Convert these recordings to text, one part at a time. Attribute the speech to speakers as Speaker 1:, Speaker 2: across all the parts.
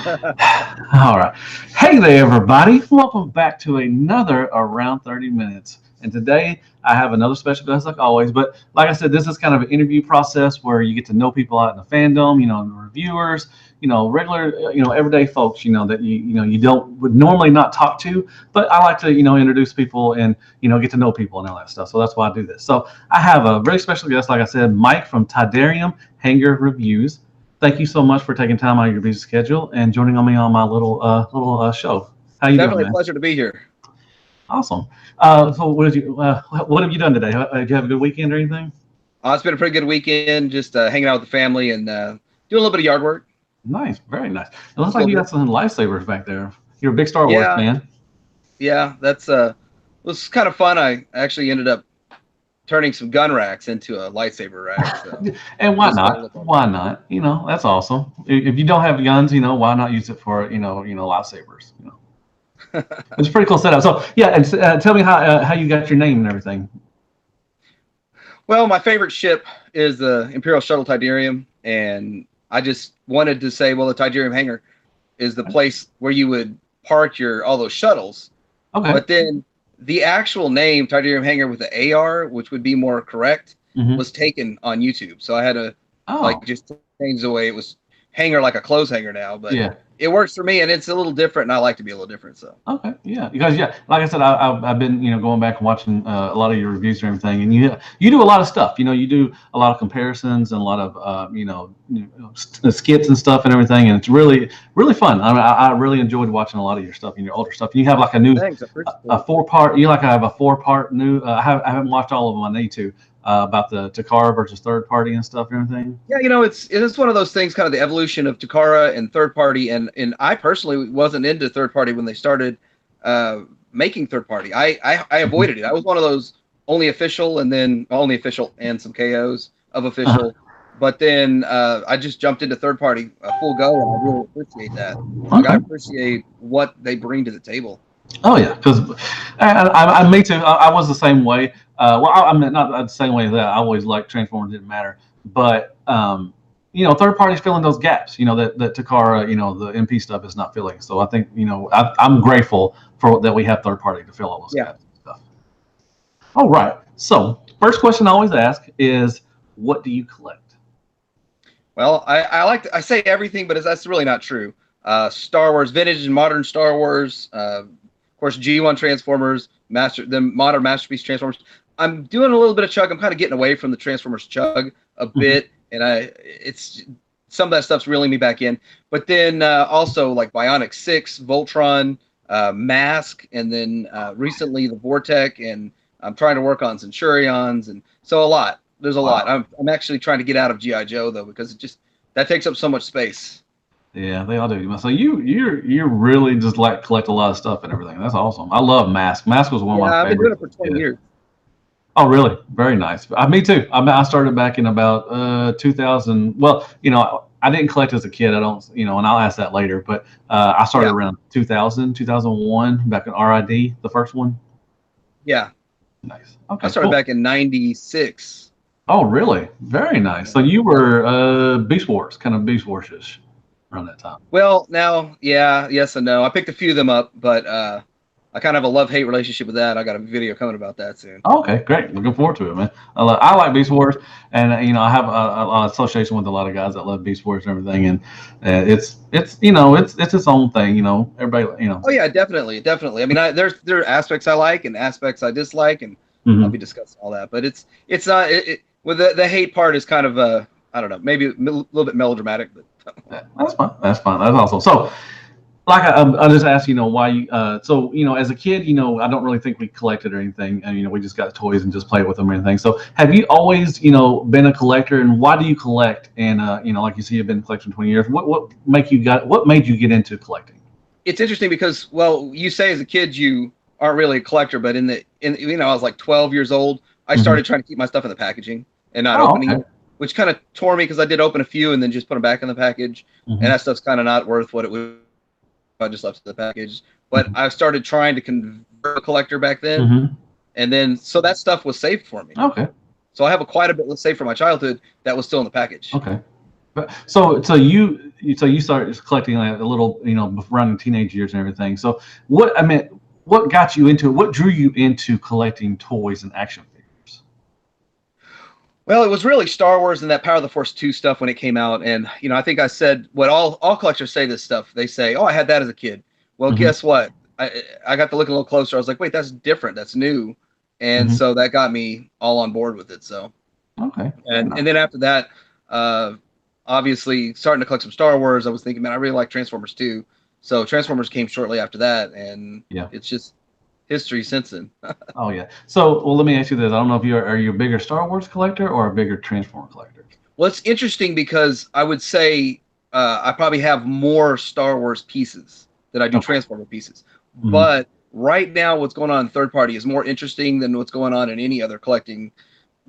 Speaker 1: All right. Hey there, everybody. Welcome back to another Around 30 Minutes. And today I have another special guest, like always. But like I said, this is kind of an interview process where you get to know people out in the fandom, and the reviewers, regular, everyday folks, that you don't would normally not talk to. But I like to, introduce people and, get to know people and all that stuff. So that's why I do this. So I have a very special guest, like I said, Mike from Tydirium Hanger Reviews. Thank you so much for taking time out of your busy schedule and joining me on my little show. How you doing,
Speaker 2: Definitely a
Speaker 1: man?
Speaker 2: pleasure to be here.
Speaker 1: Awesome. So what have you done today? Did you have a good weekend or anything?
Speaker 2: It's been a pretty good weekend, just hanging out with the family and doing a little bit of yard work.
Speaker 1: Nice, very nice. It looks
Speaker 2: Just a
Speaker 1: like
Speaker 2: little
Speaker 1: you
Speaker 2: bit.
Speaker 1: got some lightsabers back there. You're a big Star Wars
Speaker 2: Yeah,
Speaker 1: fan.
Speaker 2: yeah, that's was kind of fun. I actually ended up turning some gun racks into a lightsaber rack, so
Speaker 1: And
Speaker 2: it
Speaker 1: why
Speaker 2: just kind of
Speaker 1: not?
Speaker 2: looked all
Speaker 1: Why
Speaker 2: right.
Speaker 1: not? That's awesome. If you don't have guns, why not use it for lightsabers? It's a pretty cool setup. So yeah, and tell me how you got your name and everything.
Speaker 2: Well, my favorite ship is the Imperial Shuttle Tydirium, and I just wanted to say, well, the Tydirium Hanger is the place where you would park your all those shuttles.
Speaker 1: Okay.
Speaker 2: But then the actual name Tydirium Hanger with the AR, which would be more correct,
Speaker 1: Hmm.
Speaker 2: was taken on YouTube. So I had to like
Speaker 1: Oh,
Speaker 2: just change the way it was hanger like a clothes hanger now, but
Speaker 1: yeah.
Speaker 2: it works for me and it's a little different and I like to be a little different. So
Speaker 1: Okay, yeah, because yeah, like I said, I've been going back and watching a lot of your reviews and everything, and you do a lot of stuff. You do a lot of comparisons and a lot of skits and stuff and everything, and it's really fun. I really enjoyed watching a lot of your stuff and your older stuff. And you have like a new
Speaker 2: thanks, I appreciate
Speaker 1: a
Speaker 2: it.
Speaker 1: 4 part. You like I have a 4 part new. I haven't watched all of them. I need to about the Takara versus third party and stuff and everything.
Speaker 2: Yeah, it's one of those things, kind of the evolution of Takara and third party, and I personally wasn't into third party when they started uh, making third party. I
Speaker 1: Mhm.
Speaker 2: avoided it. I was one of those only official and then only official and some KOs of
Speaker 1: Uh-huh.
Speaker 2: official, but then I just jumped into third party full go, and I really appreciate that. Like I
Speaker 1: Okay.
Speaker 2: appreciate what they bring to the table.
Speaker 1: Oh yeah, because me too. I was the same way. Well, I'm not the same way as that. I always liked Transformers, didn't matter. But third parties filling those gaps. That Takara, the MP stuff is not filling. So I think I'm grateful for that we have third party to fill all those
Speaker 2: Yeah.
Speaker 1: gaps and stuff. All right. So first question I always ask is, what do you collect?
Speaker 2: Well, I say everything, but that's really not true. Star Wars, vintage and modern Star Wars, of course, G1 Transformers, the modern masterpiece Transformers. I'm doing a little bit of chug. I'm kind of getting away from the Transformers chug a
Speaker 1: Hmm.
Speaker 2: bit, and it's some of that stuff's reeling me back in. But then also like Bionic Six, Voltron, Mask, and then recently the Vortec, and I'm trying to work on Centurions, and so a lot. There's a lot.
Speaker 1: Wow.
Speaker 2: I'm actually trying to get out of GI Joe though because it just that takes up so much space.
Speaker 1: Yeah, they all do. So you really just like collect a lot of stuff and everything. That's awesome. I love Mask. Mask was one of
Speaker 2: Yeah,
Speaker 1: my
Speaker 2: I've been doing
Speaker 1: favorites
Speaker 2: it for
Speaker 1: as a
Speaker 2: 20
Speaker 1: kid.
Speaker 2: years.
Speaker 1: Oh, really? Very nice. Me too. I started back in about 2000. Well, I didn't collect as a kid. I don't, and I'll ask that later. But I started
Speaker 2: Yeah,
Speaker 1: around 2000, 2001, back in RID, the first one.
Speaker 2: yeah.
Speaker 1: Nice.
Speaker 2: I
Speaker 1: Okay,
Speaker 2: started
Speaker 1: cool.
Speaker 2: back in '96.
Speaker 1: Oh, really? Very nice. So you
Speaker 2: Yeah.
Speaker 1: were Beast Wars, kind of Beast Wars-ish around that time.
Speaker 2: Well, now, yeah, yes and no. I picked a few of them up, but I kind of have a love-hate relationship with that. I got a video coming about that soon.
Speaker 1: Oh, okay, great. Looking forward to it, man. I like Beast Wars, and I have a lot of association with a lot of guys that love Beast Wars and everything, and it's its own thing. Everybody.
Speaker 2: Oh yeah, definitely, definitely. I mean, there are aspects I like and aspects I dislike, and I'll
Speaker 1: Hmm.
Speaker 2: be discussing all that. But it's not with the hate part is kind of I don't know, maybe a little bit melodramatic, but
Speaker 1: That's fine. That's fine. That's awesome. So, like I just asked, why you. So, as a kid, I don't really think we collected or anything, and we just got toys and just played with them or anything. So, have you always, been a collector, and why do you collect? And like you see, you've been collecting 20 years. What made you get into collecting?
Speaker 2: it's interesting because well, you say as a kid you aren't really a collector, but in I was like 12 years old. I
Speaker 1: Hmm.
Speaker 2: started trying to keep my stuff in the packaging and not
Speaker 1: Oh,
Speaker 2: opening
Speaker 1: okay.
Speaker 2: it, which kind of tore me because I did open a few and then just put them back in the package, and
Speaker 1: Hmm.
Speaker 2: that stuff's kind of not worth what it would if I just left it in the package. But
Speaker 1: Hmm.
Speaker 2: I started trying to convert a collector back then,
Speaker 1: Hmm.
Speaker 2: and then so that stuff was saved for me.
Speaker 1: Okay.
Speaker 2: So I have quite a bit, let's say, from my childhood that was still in the package.
Speaker 1: Okay. But so so you started collecting like a little, around your teenage years and everything. So what got you into it? What drew you into collecting toys and action figures?
Speaker 2: Well, it was really Star Wars and that Power of the Force 2 stuff when it came out. And, I think I said what all collectors say this stuff. They say, oh, I had that as a kid. Well,
Speaker 1: Mm-hmm.
Speaker 2: guess what? I got to look a little closer. I was like, wait, that's different. That's new. And
Speaker 1: Mm-hmm.
Speaker 2: so that got me all on board with it. So,
Speaker 1: Okay.
Speaker 2: and then after that, obviously starting to collect some Star Wars, I was thinking, man, I really like Transformers too. So Transformers came shortly after that. And
Speaker 1: Yeah.
Speaker 2: it's just history since then.
Speaker 1: Oh yeah. So, well, let me ask you this. I don't know if are you a bigger Star Wars collector or a bigger Transformer collector?
Speaker 2: Well, it's interesting because I would say I probably have more Star Wars pieces than I do
Speaker 1: Okay.
Speaker 2: Transformer pieces.
Speaker 1: Mm-hmm.
Speaker 2: But right now, what's going on in third party is more interesting than what's going on in any other collecting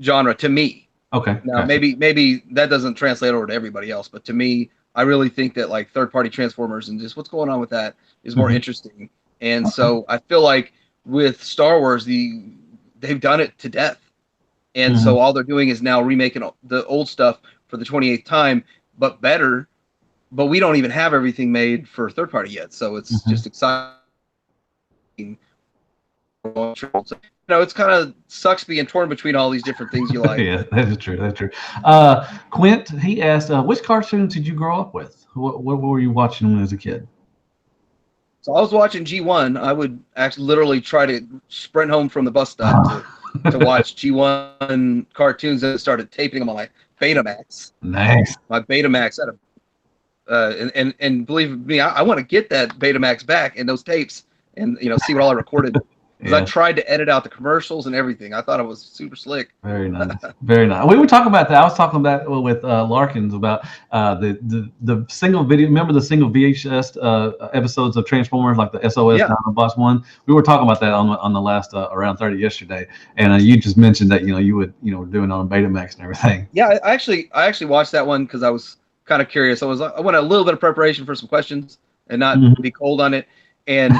Speaker 2: genre to me.
Speaker 1: Okay.
Speaker 2: Now,
Speaker 1: Gotcha.
Speaker 2: maybe that doesn't translate over to everybody else, but to me, I really think that like third party Transformers and just what's going on with that is more
Speaker 1: Mm-hmm.
Speaker 2: interesting. And
Speaker 1: Okay.
Speaker 2: so I feel like with Star Wars, they've done it to death. And
Speaker 1: Mm-hmm.
Speaker 2: so all they're doing is now remaking the old stuff for the 28th time, but better. But we don't even have everything made for third party yet. So it's
Speaker 1: Mm-hmm.
Speaker 2: just exciting. It's kind of sucks being torn between all these different things you like.
Speaker 1: Yeah, that is true. That's true. Quint, he asked, which cartoons did you grow up with? What were you watching when as a kid?
Speaker 2: So I was watching G1. I would actually literally try to sprint home from the bus stop to watch G1 cartoons and started taping them on my Betamax.
Speaker 1: Nice.
Speaker 2: My Betamax had and believe me, I want to get that Betamax back and those tapes and see what all I recorded. Because I tried to edit out the commercials and everything. I thought it was super slick.
Speaker 1: Very nice. Very nice. We were talking about that. I was talking about with Larkins about the single video. Remember the single VHS episodes of Transformers, like the SOS Dinobots one? We were talking about that on the last Around 30 yesterday. And you just mentioned that you would were doing it on Betamax and everything.
Speaker 2: Yeah, I actually watched that one because I was kind of curious. I wanted a little bit of preparation for some questions and not be cold on it. And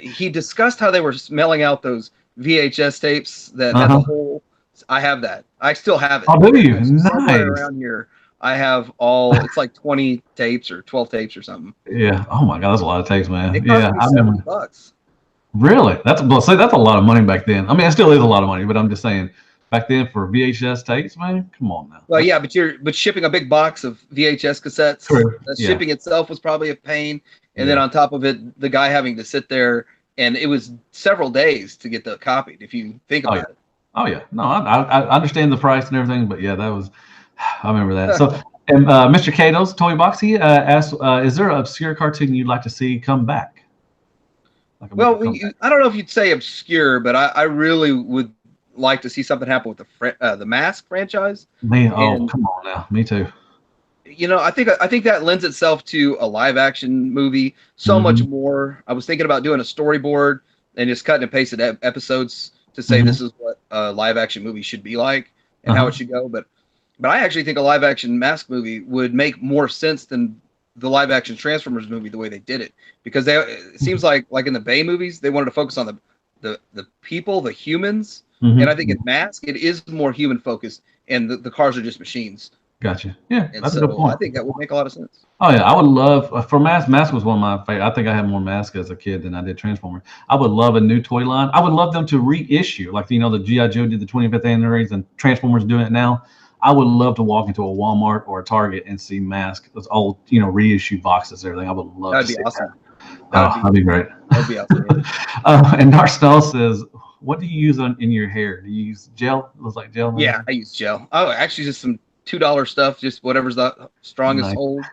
Speaker 2: he discussed how they were smelling out those VHS tapes that had the whole. I have that. I still have it.
Speaker 1: Oh, do you?
Speaker 2: Somewhere
Speaker 1: Nice.
Speaker 2: around here, I have all. It's like 20 tapes or 12 tapes or something.
Speaker 1: Yeah. Oh my God, that's a lot of tapes, man.
Speaker 2: It cost me
Speaker 1: I remember.
Speaker 2: $70.
Speaker 1: Really? That's a lot of money back then. I mean, it still is a lot of money, but I'm just saying, back then for VHS tapes, man, come on now.
Speaker 2: Well, yeah, but shipping a big box of VHS cassettes, shipping itself was probably a pain. And then on top of it, the guy having to sit there, and it was several days to get the copied, if you think about it.
Speaker 1: Oh, yeah. No, I understand the price and everything, but yeah, I remember that. So, and Mr. Cato's Toy Box, he asked, is there an obscure cartoon you'd like to see come back?
Speaker 2: Well, I don't know if you'd say obscure, but I really would like to see something happen with the Mask franchise.
Speaker 1: Come on now. Me too.
Speaker 2: I think that lends itself to a live action movie so much more. I was thinking about doing a storyboard and just cutting and pasting episodes to say this is what a live action movie should be like and how it should go. But I actually think a live action Mask movie would make more sense than the live action Transformers movie the way they did it, because it seems like in the Bay movies they wanted to focus on the people, the humans, and I think in Mask it is more human focused and the cars are just machines.
Speaker 1: Gotcha. Yeah,
Speaker 2: and
Speaker 1: that's a good point.
Speaker 2: I think that would make a lot of sense.
Speaker 1: Oh yeah, I would love for Mask. Mask was one of my favorite. I think I had more Mask as a kid than I did Transformers. I would love a new toy line. I would love them to reissue, like the G.I. Joe did the 25th anniversary, and Transformers doing it now. I would love to walk into a Walmart or a Target and see Mask, those old reissued boxes, and everything. I would love.
Speaker 2: That'd be awesome.
Speaker 1: That'd be great.
Speaker 2: That'd be awesome.
Speaker 1: And Dark Snow says, "What do you use in your hair? Do you use gel? It looks like gel."
Speaker 2: Yeah, I use gel. Oh, actually, just some $2 stuff, just whatever's the strongest hold.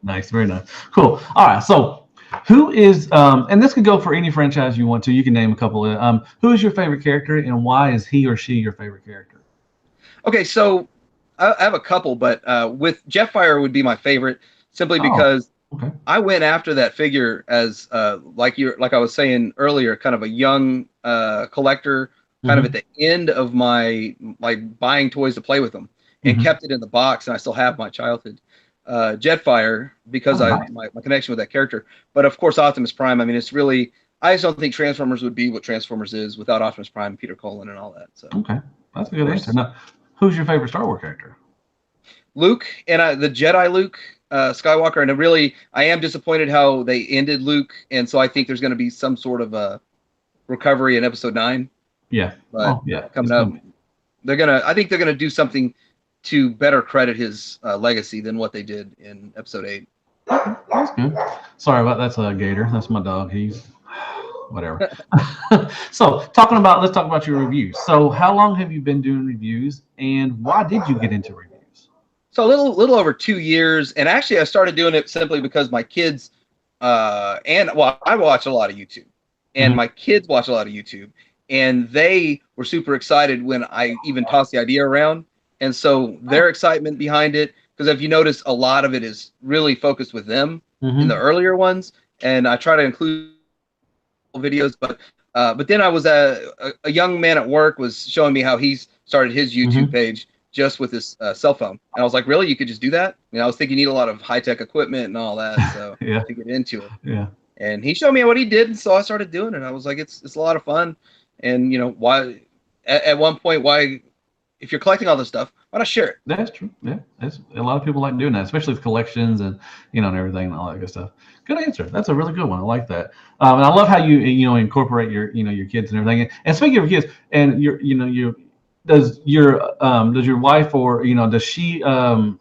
Speaker 1: Nice, very nice, cool. All right, so who is and this could go for any franchise you want to. You can name a couple of who is your favorite character and why is he or she your favorite character?
Speaker 2: Okay, so I have a couple, but with Jetfire would be my favorite simply because I went after that figure as like I was saying earlier, kind of a young collector, kind of at the end of my buying toys to play with them. And kept it in the box, and I still have my childhood Jetfire because my connection with that character. But of course, Optimus Prime. I mean, it's really. I just don't think Transformers would be what Transformers is without Optimus Prime, Peter Cullen, and all that. So
Speaker 1: that's a good answer. Now, who's your favorite Star Wars character?
Speaker 2: Luke, and the Jedi Luke. Skywalker, and I am disappointed how they ended Luke, and so I think there's going to be some sort of a recovery in Episode 9.
Speaker 1: Yeah.
Speaker 2: But coming up, I think they're gonna do something to better credit his legacy than what they did in Episode 8.
Speaker 1: That's good. Sorry about that's a gator. That's my dog. He's whatever. So let's talk about your reviews. So how long have you been doing reviews, and why did you get into reviews?
Speaker 2: So a little over 2 years, and actually I started doing it simply because my kids I watch a lot of YouTube, and my kids watch a lot of YouTube, and they were super excited when I even tossed the idea around, and so their excitement behind it, because if you notice, a lot of it is really focused with them in the earlier ones, and I try to include videos, but then I was a young man at work was showing me how he's started his YouTube page just with his cell phone, and I was like, really, you could just do that? I was thinking you need a lot of high-tech equipment and all that, so to get into it.
Speaker 1: Yeah.
Speaker 2: And he showed me what he did, and so I started doing it. I was like, it's a lot of fun, and why? At one point, why, if you're collecting all this stuff, why not share it?
Speaker 1: That's true. Yeah, a lot of people like doing that, especially with collections and and everything and all that good stuff. Good answer. That's a really good one. I like that. And I love how you incorporate your your kids and everything. And speaking of kids, and does your wife, or does she I don't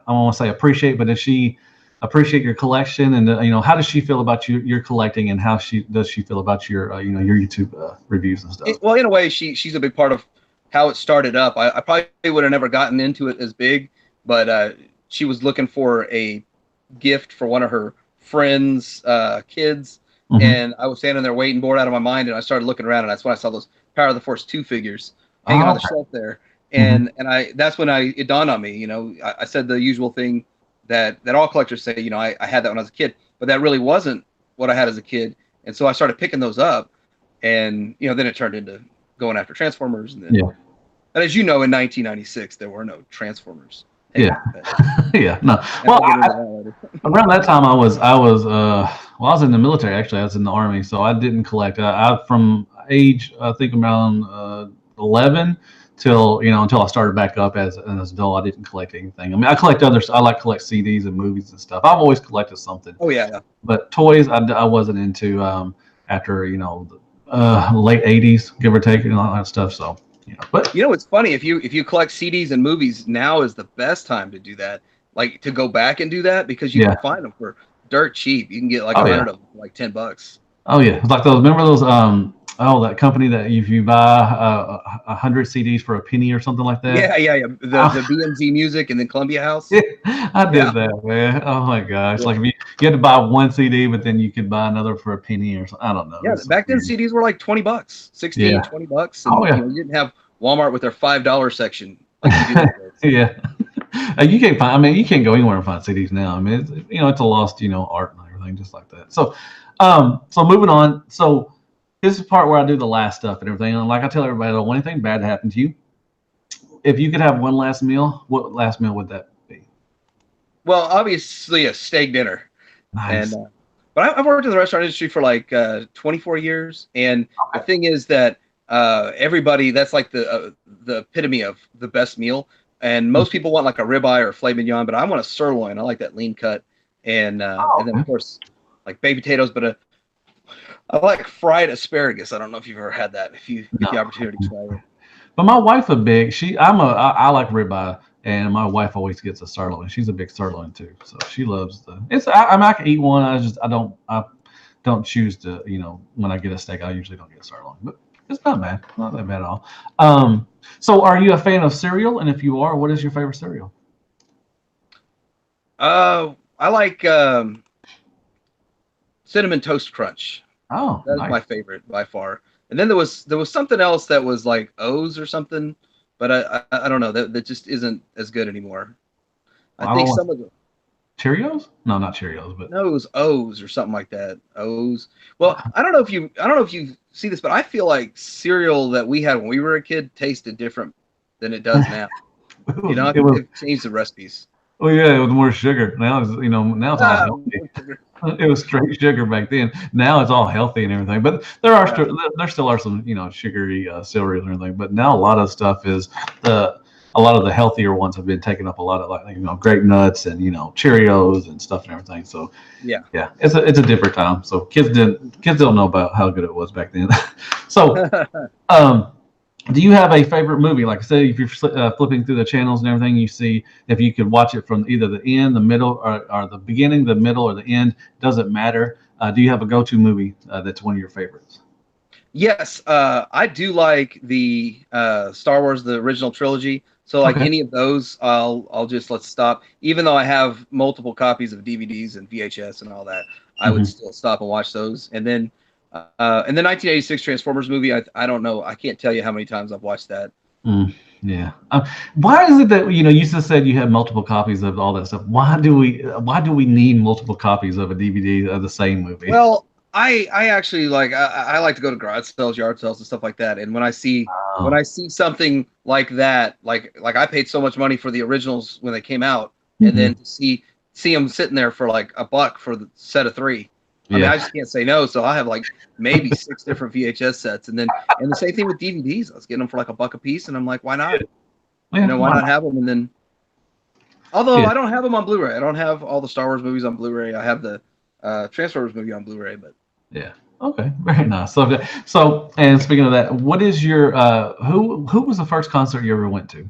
Speaker 1: want to say appreciate, but does she appreciate your collection, and how does she feel about your collecting, and how does she feel about your your YouTube reviews and stuff?
Speaker 2: Well, in a way, she's a big part of how it started up. I probably would have never gotten into it as big, but she was looking for a gift for one of her friends' kids, and I was standing there waiting, bored out of my mind, and I started looking around, and that's when I saw those Power of the Force 2 figures hanging on the shelf there, and that's when it dawned on me. I said the usual thing that all collectors say. I had that when I was a kid, but that really wasn't what I had as a kid, and so I started picking those up, and then it turned into going after Transformers, and then and as you know, in 1996 there were no Transformers.
Speaker 1: Yeah. No. Well, around that time I was in the military. Actually, I was in the Army, so I didn't collect. I from age, I think, around 11 till until I started back up as an adult. I didn't collect anything. I mean, I collect others. I like collect CDs and movies and stuff. I've always collected something.
Speaker 2: Oh yeah.
Speaker 1: But toys, I wasn't into after late 80s, give or take, all that stuff. So. But
Speaker 2: it's funny, if you collect CDs and movies, now is the best time to do that, like to go back and do that, because you can find them for dirt cheap. You can get like 100 of them for like $10.
Speaker 1: Oh yeah, it's like those. Remember those? That company that if you buy 100 CDs for a penny or something like that.
Speaker 2: Yeah. The BMZ Music and then Columbia House.
Speaker 1: Yeah, I did that, man. Oh my gosh! Like if you had to buy one CD, but then you could buy another for a penny or something. I don't know.
Speaker 2: Yeah, back then CDs were like $20, $16, $20, and you didn't have Walmart with their $5 section like you do.
Speaker 1: Yeah. You can't find. I mean, you can't go anywhere and find CDs now. I mean, it's a lost art and everything, just like that. So, so moving on. So. This is the part where I do the last stuff and everything. And like I tell everybody, I don't want anything bad to happen to you. If you could have one last meal, what last meal would that be?
Speaker 2: Well, obviously a steak dinner.
Speaker 1: Nice.
Speaker 2: And but I've worked in the restaurant industry for like 24 years, and the thing is that everybody, that's like the epitome of the best meal. And most people want like a ribeye or a filet mignon, but I want a sirloin. I like that lean cut, and then of course like baked potatoes, but I like fried asparagus. I don't know if you've ever had that. If you get the opportunity to try it. But
Speaker 1: my wife I like ribeye, and my wife always gets a sirloin. She's a big sirloin too, so she loves I can eat one. I don't choose to. When I get a steak, I usually don't get a sirloin, but it's not bad. Not that bad at all. So are you a fan of cereal? And if you are, what is your favorite cereal?
Speaker 2: I like Cinnamon Toast Crunch.
Speaker 1: Oh,
Speaker 2: that's my favorite by far. And then there was something else that was like O's or something, but I don't know, that just isn't as good anymore. I think some of the
Speaker 1: Cheerios? No, not Cheerios, but
Speaker 2: no, it was O's or something like that. O's. Well, I don't know if you see this, but I feel like cereal that we had when we were a kid tasted different than it does now. They've changed the recipes.
Speaker 1: Oh yeah, it was more sugar. Now it's now it's all healthy. It was straight sugar back then. Now it's all healthy and everything. But there still are some sugary cereals and everything. But now a lot of stuff is a lot of the healthier ones have been taking up a lot of like grape nuts and Cheerios and stuff and everything. So
Speaker 2: Yeah.
Speaker 1: yeah, it's a different time. So kids don't know about how good it was back then. So um, do you have a favorite movie? Like I said, if you're flipping through the channels and everything, you see if you could watch it from either the end, the middle, or the beginning, the middle, or the end, doesn't matter. Do you have a go-to movie that's one of your favorites?
Speaker 2: Yes, I do like the Star Wars, the original trilogy. So like
Speaker 1: Okay.
Speaker 2: any of those, I'll just let's stop. Even though I have multiple copies of DVDs and VHS and all that, I would
Speaker 1: Hmm.
Speaker 2: still stop and watch those. And the 1986 Transformers movie, I don't know, I can't tell you how many times I've watched that.
Speaker 1: Yeah. Why is it that you just said you have multiple copies of all that stuff? Why do we need multiple copies of a DVD of the same movie?
Speaker 2: Well, I actually like I like to go to garage sales, yard sales, and stuff like that. And when
Speaker 1: Oh.
Speaker 2: I see something like that, like I paid so much money for the originals when they came out, and
Speaker 1: Hmm.
Speaker 2: then to see them sitting there for like a buck for the set of three. I mean, I
Speaker 1: Yeah.
Speaker 2: just can't say no. So I have like maybe six different VHS sets, and the same thing with DVDs. I was getting them for like a buck a piece, and I'm like, why not?
Speaker 1: Yeah.
Speaker 2: Why
Speaker 1: Why
Speaker 2: not
Speaker 1: not?
Speaker 2: have them? And then although
Speaker 1: Yeah.
Speaker 2: I don't have them on Blu-ray, I don't have all the Star Wars movies on Blu-ray. I have the Transformers movie on Blu-ray, but.
Speaker 1: Yeah. Okay. Very nice. So, and speaking of that, what is your who was the first concert you ever went to?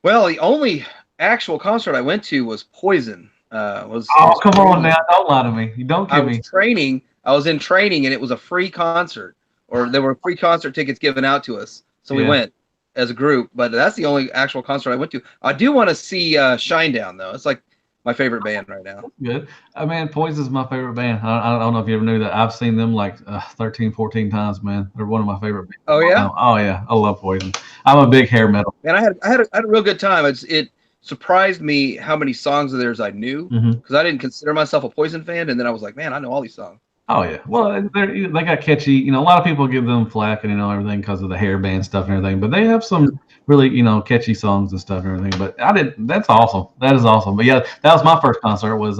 Speaker 2: Well, the only actual concert I went to was Poison. I
Speaker 1: Oh,
Speaker 2: was
Speaker 1: come on now!
Speaker 2: training.
Speaker 1: Don't lie to me. You don't
Speaker 2: I
Speaker 1: give
Speaker 2: was
Speaker 1: me.
Speaker 2: training. I was in training, and it was a free concert, or there were free concert tickets given out to us. So we
Speaker 1: Yeah.
Speaker 2: went as a group. But that's the only actual concert I went to. I do want to see Shinedown though. It's like my favorite band right now.
Speaker 1: Good. Man, Poison's my favorite band. I don't know if you ever knew that. I've seen them like 13, 14 times, man. They're one of my favorite bands of
Speaker 2: Oh
Speaker 1: all
Speaker 2: yeah,
Speaker 1: time. Oh, yeah. I love Poison. I'm a big hair metal.
Speaker 2: man. I had a real good time. It surprised me how many songs of theirs I knew
Speaker 1: Hmm.
Speaker 2: because I didn't consider myself a Poison fan, and then I was like, man, I know all these songs.
Speaker 1: Oh, yeah. Well, they got catchy. A lot of people give them flack and, everything because of the hair band stuff and everything. But they have some really, catchy songs and stuff and everything. But I didn't. That's awesome. That is awesome. But yeah, that was my first concert was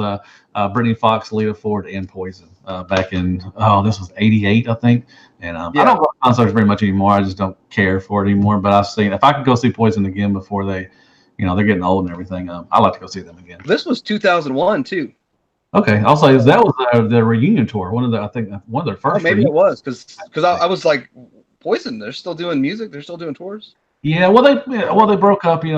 Speaker 1: Brittany Fox, Lita Ford, and Poison back in, this was 88, I think. And I don't
Speaker 2: Yeah.
Speaker 1: go to concerts very much anymore. I just don't care for it anymore. But if I could go see Poison again before they're getting old and everything, I like to go see them again.
Speaker 2: This was 2001 too.
Speaker 1: Okay. Also,
Speaker 2: Uh,
Speaker 1: that was the reunion tour. I think one of their
Speaker 2: oh,
Speaker 1: first
Speaker 2: maybe it
Speaker 1: reunions.
Speaker 2: was because I was like, Poison. They're still doing music. They're still doing tours.
Speaker 1: Yeah, well they broke up. The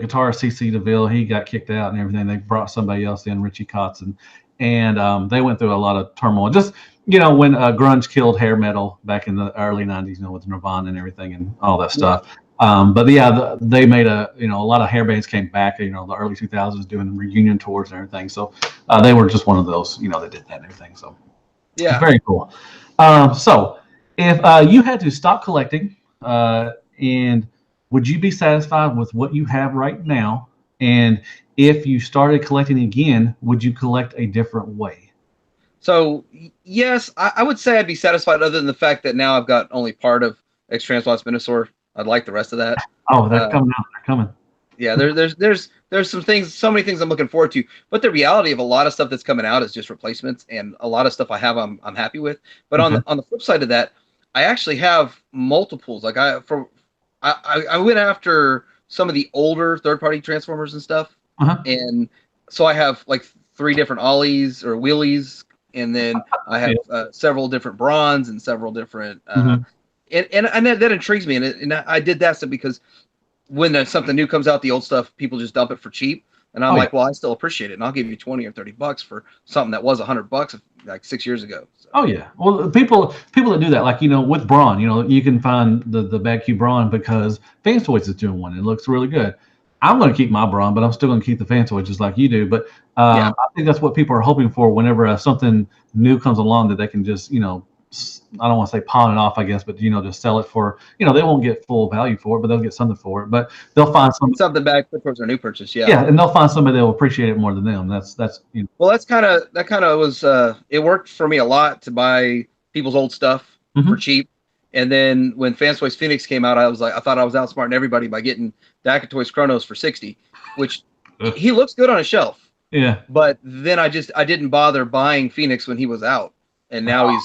Speaker 1: guitarist CC DeVille, he got kicked out and everything. They brought somebody else in, Richie Kotzen, and they went through a lot of turmoil. Just when grunge killed hair metal back in the early '90s, with Nirvana and everything and all that
Speaker 2: Yeah.
Speaker 1: stuff. But yeah, they made a lot of hair bands came back. The early 2000s doing reunion tours and everything. So they were just one of those that did that and everything. So it's
Speaker 2: Yeah.
Speaker 1: very cool. So if you had to stop collecting, and would you be satisfied with what you have right now? And if you started collecting again, would you collect a different way?
Speaker 2: So yes, I would say I'd be satisfied. Other than the fact that now I've got only part of X Transplants Minosaur. I'd like the rest of that.
Speaker 1: Oh, they're
Speaker 2: Uh,
Speaker 1: coming out. They're coming.
Speaker 2: yeah. There's some things, so many things I'm looking forward to. But the reality of a lot of stuff that's coming out is just replacements, and a lot of stuff I have I'm happy with. But
Speaker 1: Okay.
Speaker 2: on the flip side of that, I actually have multiples. Like I went after some of the older third party Transformers and stuff,
Speaker 1: Uh-huh.
Speaker 2: and so I have like three different ollies or wheelies, and then I
Speaker 1: Yeah.
Speaker 2: have several different bronze and several different
Speaker 1: Hmm.
Speaker 2: and that intrigues me, and I did that so because when something new comes out, the old stuff people just dump it for cheap, and I'm
Speaker 1: Oh yeah.
Speaker 2: like, well, I still appreciate it, and I'll give you 20 or 30 bucks for something that was $100 like 6 years ago. So
Speaker 1: Oh yeah. Well, people that do that, like with Braun, you can find the Bad Q Braun because Fans Toys is doing one. It looks really good. I'm going to keep my Braun, but I'm still going to keep the Fan Toy just like you do. But
Speaker 2: yeah,
Speaker 1: I think that's what people are hoping for whenever something new comes along that they can just I don't want to say pawn it off, I guess, but just sell it for they won't get full value for it, but they'll get something for it. But they'll find some.
Speaker 2: get something back towards their new purchase. Yeah.
Speaker 1: Yeah, and they'll find somebody that will appreciate it more than them. That's.
Speaker 2: Well, that kind of was it worked for me a lot to buy people's old stuff for
Speaker 1: Mhm.
Speaker 2: cheap. And then when Fans Toys Phoenix came out, I thought I was outsmarting everybody by getting Daka Toys Chronos for 60, which
Speaker 1: Ugh.
Speaker 2: he looks good on a shelf.
Speaker 1: Yeah.
Speaker 2: But then I didn't bother buying Phoenix when he was out, and now
Speaker 1: Oh,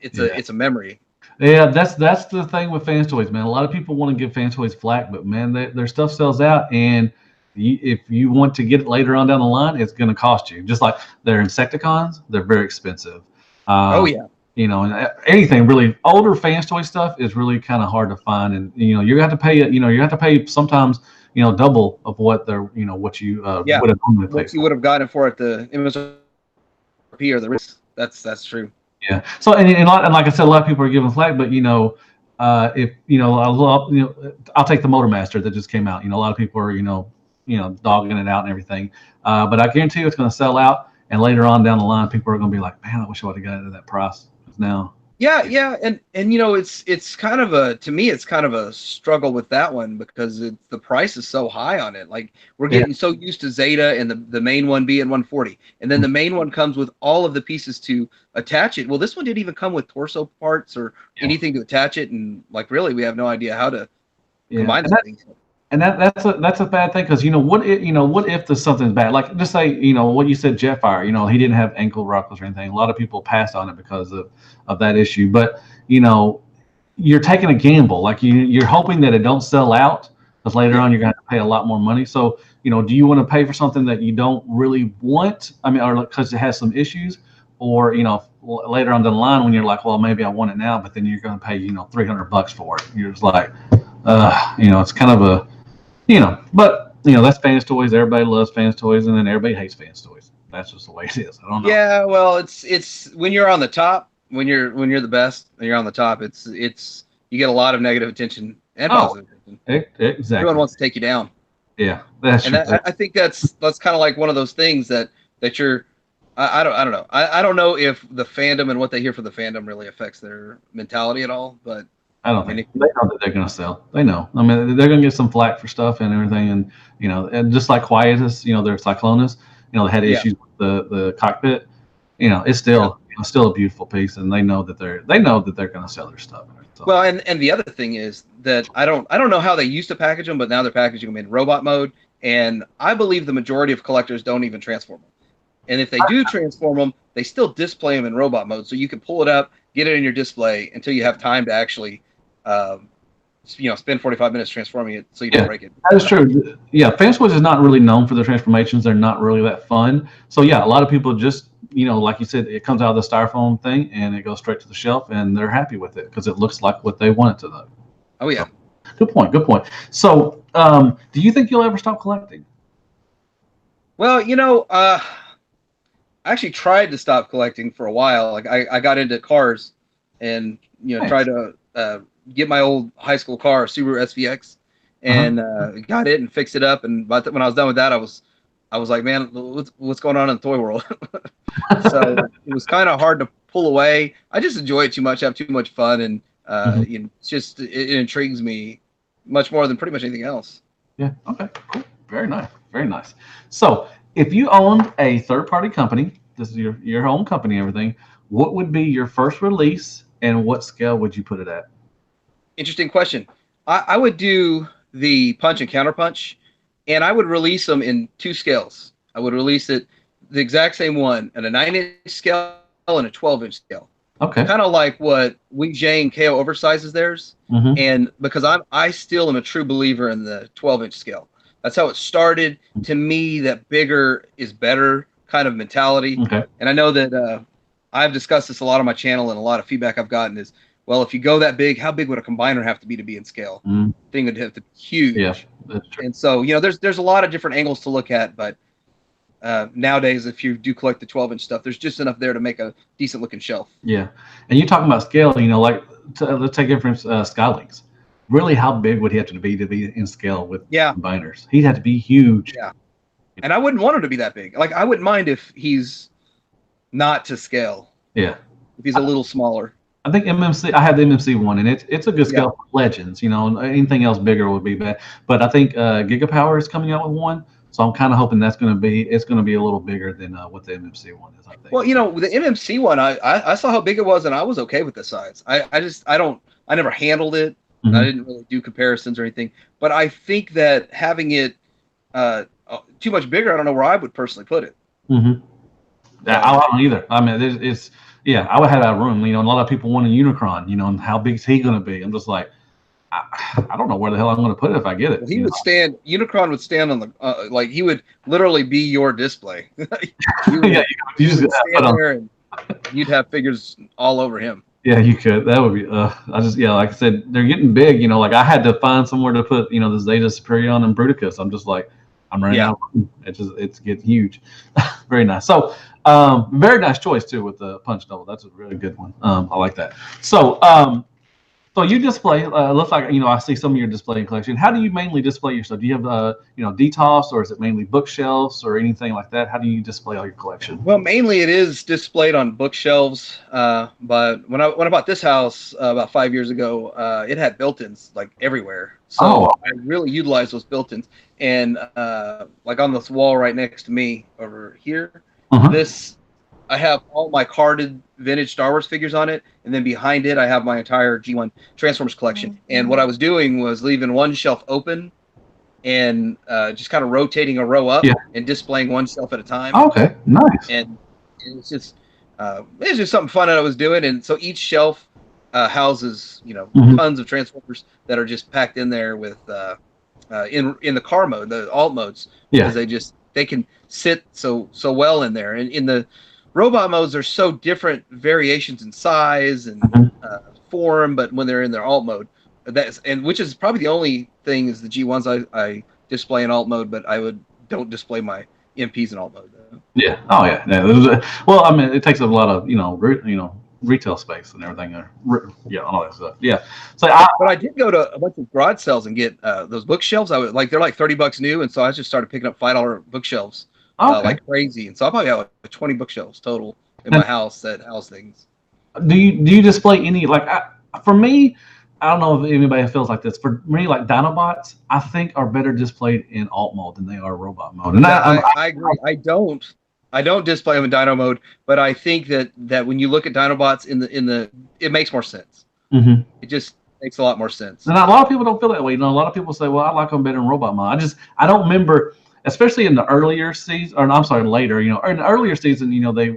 Speaker 2: it's
Speaker 1: yeah.
Speaker 2: a memory.
Speaker 1: Yeah, that's the thing with Fans Toys, man. A lot of people want to give Fans Toys flack, but man, their stuff sells out, and if you want to get it later on down the line, it's going to cost you. Just like their Insecticons, they're very expensive.
Speaker 2: Oh
Speaker 1: Um,
Speaker 2: yeah.
Speaker 1: and anything really older Fans Toy stuff is really kind of hard to find, and you have to pay it. You have to pay sometimes double of what they're what you
Speaker 2: Yeah.
Speaker 1: would have normally paid
Speaker 2: What you
Speaker 1: for.
Speaker 2: would have gotten for at the MSRP or the risk. That's true.
Speaker 1: Yeah. So and like I said, a lot of people are giving flack, but if I love I'll take the Motormaster that just came out. A lot of people are dogging it out and everything, but I guarantee you it's going to sell out, and later on down the line, people are going to be like, man, I wish I would have got it at that price. 'Cause now,
Speaker 2: Yeah, yeah, and it's kind of a to me it's kind of a struggle with that one because the price is so high on it. Like we're
Speaker 1: yeah,
Speaker 2: getting so used to Zeta and the main one being 140, and then the main one comes with all of the pieces to attach it. Well, this one didn't even come with torso parts or
Speaker 1: yeah,
Speaker 2: anything to attach it, and like really we have no idea how to
Speaker 1: yeah,
Speaker 2: combine
Speaker 1: and
Speaker 2: this thing.
Speaker 1: that's a bad thing because what if there's something bad, like just say what you said, Jetfire, he didn't have ankle rockers or anything. A lot of people passed on it because of that issue, but you know you're taking a gamble. Like you're hoping that it don't sell out because later
Speaker 2: Yeah,
Speaker 1: on you're going to have to pay a lot more money. So do you want to pay for something that you don't really want? I mean, or because it has some issues, or later on down the line when you're like, well, maybe I want it now, but then you're going to pay $300 for it. You're just like, it's kind of a but that's Fans Toys. Everybody loves Fans Toys, and then everybody hates Fans Toys. That's just the way it is. I don't know.
Speaker 2: yeah. Well, it's when you're on the top, when you're the best, and you're on the top. It's you get a lot of negative attention and
Speaker 1: Oh,
Speaker 2: positive attention. Everyone
Speaker 1: exactly.
Speaker 2: wants to take you down.
Speaker 1: Yeah, that's
Speaker 2: And
Speaker 1: true.
Speaker 2: I think that's kind of like one of those things that you're I don't know I don't know if the fandom and what they hear from the fandom really affects their mentality at all. But
Speaker 1: I don't
Speaker 2: I mean,
Speaker 1: think they know that they're going to sell. They know. I mean, they're going to get some flack for stuff and everything, and and just like Quietus, their Cyclonus, they had
Speaker 2: yeah,
Speaker 1: issues with the cockpit. It's
Speaker 2: yeah.
Speaker 1: still a beautiful piece, and they know that they're going to sell their stuff. So
Speaker 2: Well, and the other thing is that I don't know how they used to package them, but now they're packaging them in robot mode, and I believe the majority of collectors don't even transform them. And if they do transform them, they still display them in robot mode, so you can pull it up, get it in your display until you have time to actually, um, spend 45 minutes transforming it, so you don't
Speaker 1: yeah,
Speaker 2: break it.
Speaker 1: that is true. Yeah, Fansquiz is not really known for their transformations. They're not really that fun. So yeah, a lot of people just like you said, it comes out of the styrofoam thing and it goes straight to the shelf, and they're happy with it because it looks like what they want it to look.
Speaker 2: Oh
Speaker 1: So
Speaker 2: yeah.
Speaker 1: good point. Good point. So do you think you'll ever stop collecting?
Speaker 2: Well, I actually tried to stop collecting for a while. Like I got into cars, and tried
Speaker 1: Nice.
Speaker 2: to get my old high school car, Subaru SVX,
Speaker 1: Uh-huh.
Speaker 2: and got it and fixed it up. And when I was done with that, I was like, man, what's going on in the toy world? So it was kind of hard to pull away. I just enjoy it too much. I have too much fun, and
Speaker 1: Mhm.
Speaker 2: it's just it intrigues me much more than pretty much anything else.
Speaker 1: Yeah. Okay. Cool. Very nice. Very nice. So, if you owned a third-party company, this is your own company, and everything, what would be your first release, and what scale would you put it at?
Speaker 2: Interesting question. I would do the punch and counterpunch, and I would release them in two scales. I would release it the exact same one at a 9-inch scale and a 12-inch scale,
Speaker 1: Okay.
Speaker 2: kind of like what Wing Jay and KO oversizes theirs.
Speaker 1: Mm-hmm.
Speaker 2: And because I still am a true believer in the 12-inch scale. That's how it started. To me, that bigger is better kind of mentality.
Speaker 1: Okay.
Speaker 2: And I know that I've discussed this a lot on my channel, and a lot of feedback I've gotten is, well, if you go that big, how big would a combiner have to be in scale?
Speaker 1: Mm,
Speaker 2: Thing would have to be huge.
Speaker 1: yeah, that's true.
Speaker 2: And so, there's a lot of different angles to look at, but nowadays, if you do collect the 12-inch stuff, there's just enough there to make a decent looking shelf.
Speaker 1: Yeah, and you talking about scale, like let's take it from Skylinks. Really, how big would he have to be in scale with
Speaker 2: Yeah,
Speaker 1: combiners? He'd have to be huge.
Speaker 2: yeah. And I wouldn't want him to be that big. Like I wouldn't mind if he's not to scale.
Speaker 1: Yeah.
Speaker 2: If he's a little smaller.
Speaker 1: I think MMC. I have the MMC one, and it's a good
Speaker 2: Yeah.
Speaker 1: scale for Legends. Anything else bigger would be bad. But I think Gigapower is coming out with one, so I'm kind of hoping it's going to be a little bigger than what the MMC one is. I think.
Speaker 2: Well, the MMC one, I saw how big it was, and I was okay with the size. I never handled it. And I
Speaker 1: Mhm.
Speaker 2: didn't really do comparisons or anything. But I think that having it too much bigger, I don't know where I would personally put it.
Speaker 1: Mhm. Yeah, I don't either. I mean, Yeah, I would have that room, and a lot of people want a Unicron, and how big is he going to be? I'm just like, I don't know where the hell I'm going to put it if I get it.
Speaker 2: Well, he would stand. Unicron would stand on the like he would literally be your display. You would,
Speaker 1: Yeah, you just
Speaker 2: would stand there, and you'd have figures all over him.
Speaker 1: Yeah, you could. That would be. Like I said, they're getting big. Like I had to find somewhere to put, the Zeta Superion and Bruticus. I'm just like, I'm running out of room. It's getting huge. Very nice. So, very nice choice too with the punch double. That's a really good one. I like that. So you display. Looks like I see some of your display collection. How do you mainly display your stuff? Do you have DTOS, or is it mainly bookshelves or anything like that? How do you display all your collection?
Speaker 2: Well, mainly it is displayed on bookshelves. But when I bought this house about 5 years ago, it had built-ins like everywhere. So I really utilized those built-ins. And like on this wall right next to me over here, I have all my carded vintage Star Wars figures on it, and then behind it I have my entire G1 Transformers collection. And what I was doing was leaving one shelf open and just kind of rotating a row up and displaying one shelf at a time.
Speaker 1: Okay, nice.
Speaker 2: And it's just something fun that I was doing. And so each shelf houses tons of Transformers that are just packed in there with in the car mode, the alt modes, because they can sit so well in there. And in the robot modes are so different variations in size and form, but when they're in their alt mode, which is probably the only thing is the G1s I display in alt mode, but don't display my MPs in alt mode.
Speaker 1: Yeah. Oh yeah. Well, I mean, it takes a lot of retail space and everything. All that stuff. Yeah. So,
Speaker 2: but I did go to a bunch of garage sales and get those bookshelves. They're like $30 new, and so I just started picking up $5 bookshelves. Like crazy, and so I probably have like 20 bookshelves total in my house that house things.
Speaker 1: Do you display any for me? I don't know if anybody feels like this. For me, like Dinobots, I think are better displayed in alt mode than they are robot mode. And
Speaker 2: I agree. I don't display them in Dino mode, but I think that when you look at Dinobots it makes more sense.
Speaker 1: Mm-hmm.
Speaker 2: It just makes a lot more sense.
Speaker 1: And a lot of people don't feel that way. A lot of people say, "Well, I like them better in robot mode." I don't remember. Especially in the earlier season, or I'm sorry, later, or in the earlier season,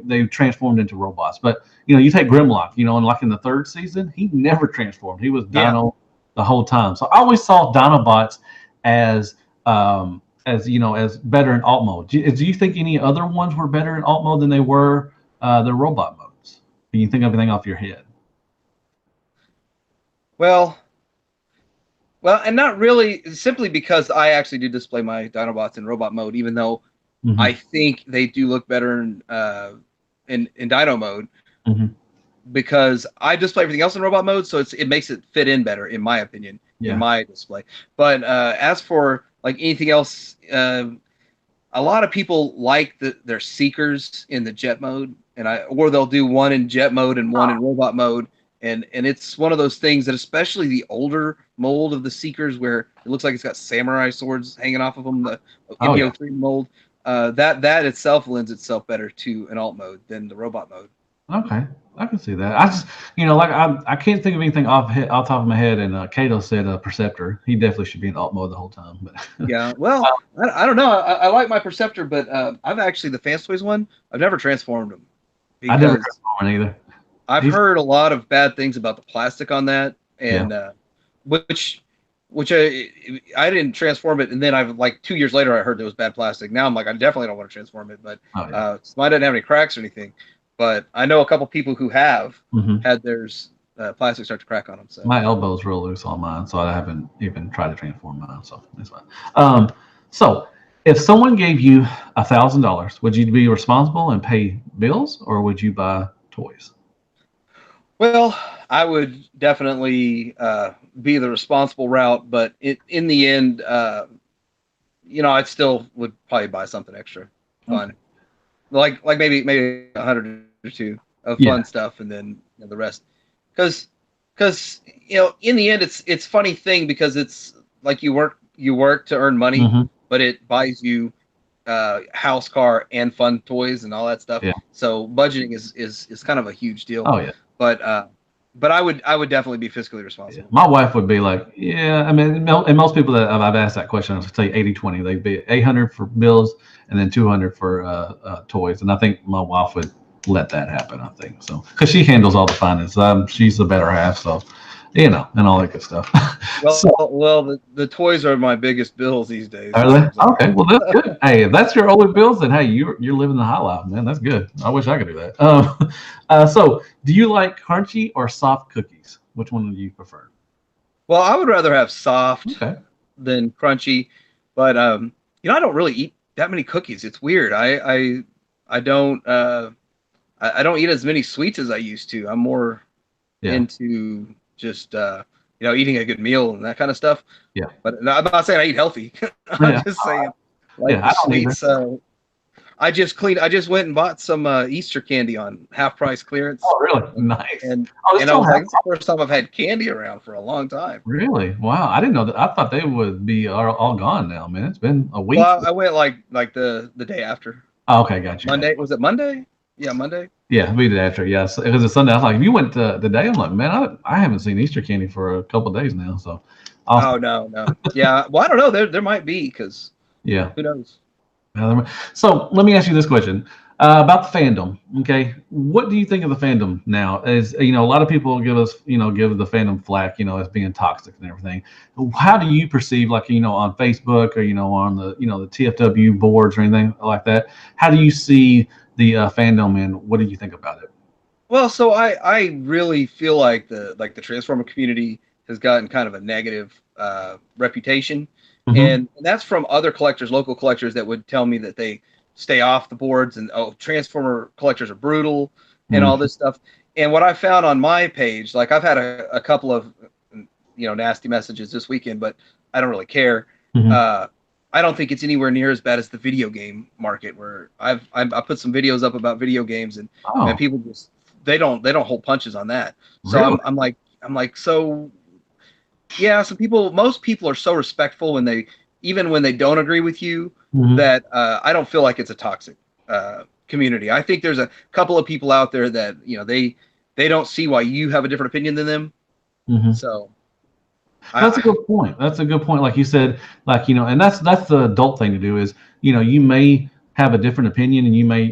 Speaker 1: they transformed into robots. But, you take Grimlock, and like in the third season, he never transformed. He was Dino the whole time. So I always saw Dinobots as better in alt mode. Do you think any other ones were better in alt mode than they were the robot modes? Can you think of anything off your head?
Speaker 2: Well, and not really, simply because I actually do display my Dinobots in robot mode, even though I think they do look better in Dino mode, because I display everything else in robot mode, so it makes it fit in better, in my opinion, in my display. But as for like anything else, a lot of people like their Seekers in the jet mode, or they'll do one in jet mode and one in robot mode. And it's one of those things that, especially the older mold of the Seekers, where it looks like it's got samurai swords hanging off of them, the Indio 3 mold, that itself lends itself better to an alt mode than the robot mode.
Speaker 1: Okay, I can see that. I just, I can't think of anything off top of my head. And Kato said Perceptor. He definitely should be in alt mode the whole time. But
Speaker 2: yeah, well, I don't know. I like my Perceptor, but I've actually, the Fans Toys one, I've never transformed him.
Speaker 1: I never transformed either.
Speaker 2: I've heard a lot of bad things about the plastic on that, and which I didn't transform it, and then I've like 2 years later I heard there was bad plastic. Now I'm like, I definitely don't want to transform it, but mine doesn't have any cracks or anything. But I know a couple people who have had theirs plastic start to crack on them. So
Speaker 1: my elbow's real loose on mine, so I haven't even tried to transform mine. So it's fine. So if someone gave you $1,000, would you be responsible and pay bills, or would you buy toys?
Speaker 2: Well, I would definitely be the responsible route, but in the end, I still would probably buy something extra fun, like maybe 100 or two of fun stuff, and then the rest, because in the end, it's funny thing, because it's like you work to earn money, but it buys you house, car, and fun toys and all that stuff. Yeah. So budgeting is kind of a huge deal.
Speaker 1: Oh yeah.
Speaker 2: But I would definitely be fiscally responsible.
Speaker 1: Yeah. My wife would be like, I mean, and most people that I've asked that question, I would say 80-20. They'd be 800 for bills and then 200 for toys. And I think my wife would let that happen. I think so because she handles all the finance. She's the better half, so and all that good stuff. So
Speaker 2: Well, the toys are my biggest bills these days.
Speaker 1: are they okay? Well, that's good. Hey, if that's your only bills, then hey, you're living the high life, man. That's good. I wish I could do that. So do you like crunchy or soft cookies? Which one do you prefer?
Speaker 2: Well, I would rather have soft
Speaker 1: Okay.
Speaker 2: than crunchy, but I don't really eat that many cookies. It's weird. I don't I don't eat as many sweets as I used to. I'm more
Speaker 1: Yeah.
Speaker 2: into just eating a good meal and that kind of stuff.
Speaker 1: Yeah.
Speaker 2: But no, I'm not saying I eat healthy. I'm
Speaker 1: Yeah.
Speaker 2: just saying like
Speaker 1: Yeah.
Speaker 2: the
Speaker 1: I don't either.
Speaker 2: sweets. I just went and bought some Easter candy on half price clearance,
Speaker 1: Oh, really? Nice.
Speaker 2: and
Speaker 1: Oh, they
Speaker 2: and I
Speaker 1: still
Speaker 2: was
Speaker 1: have
Speaker 2: like, it's the first time I've had candy around for a long time.
Speaker 1: Really? Wow. I didn't know that. I thought they would be all gone now, man. It's been a week.
Speaker 2: Well, I went like the day after.
Speaker 1: Oh, okay, gotcha.
Speaker 2: Monday, was it Monday? Yeah, Monday.
Speaker 1: Yeah, we did after. Yes, it was a Sunday. I was like, if you went today, I'm like, man, I haven't seen Easter candy for a couple of days now. So,
Speaker 2: Oh
Speaker 1: awesome.
Speaker 2: no. Yeah, well, I don't know. There might be because
Speaker 1: Yeah.
Speaker 2: who knows?
Speaker 1: So let me ask you this question about the fandom. Okay, what do you think of the fandom now? As a lot of people give the fandom flack, as being toxic and everything. How do you perceive, like on Facebook or on the TFW boards or anything like that? How do you see the fandom, and what do you think about it?
Speaker 2: Well, so I really feel like the Transformer community has gotten kind of a negative reputation,
Speaker 1: Hmm.
Speaker 2: and that's from other collectors, local collectors that would tell me that they stay off the boards and Transformer collectors are brutal and all this stuff. And what I found on my page, like I've had a couple of nasty messages this weekend, but I don't really care.
Speaker 1: Hmm.
Speaker 2: Uh, I don't think it's anywhere near as bad as the video game market, where I put some videos up about video games, and man,
Speaker 1: Oh,
Speaker 2: people just they don't hold punches on that. So
Speaker 1: really?
Speaker 2: I'm like so yeah. Most people are so respectful when they don't agree with you,
Speaker 1: Hmm.
Speaker 2: that I don't feel like it's a toxic community. I think there's a couple of people out there that they don't see why you have a different opinion than them.
Speaker 1: Hmm.
Speaker 2: So
Speaker 1: That's a
Speaker 2: I
Speaker 1: good point. That's a good point. Like you said, and that's the adult thing to do is, you may have a different opinion and you may,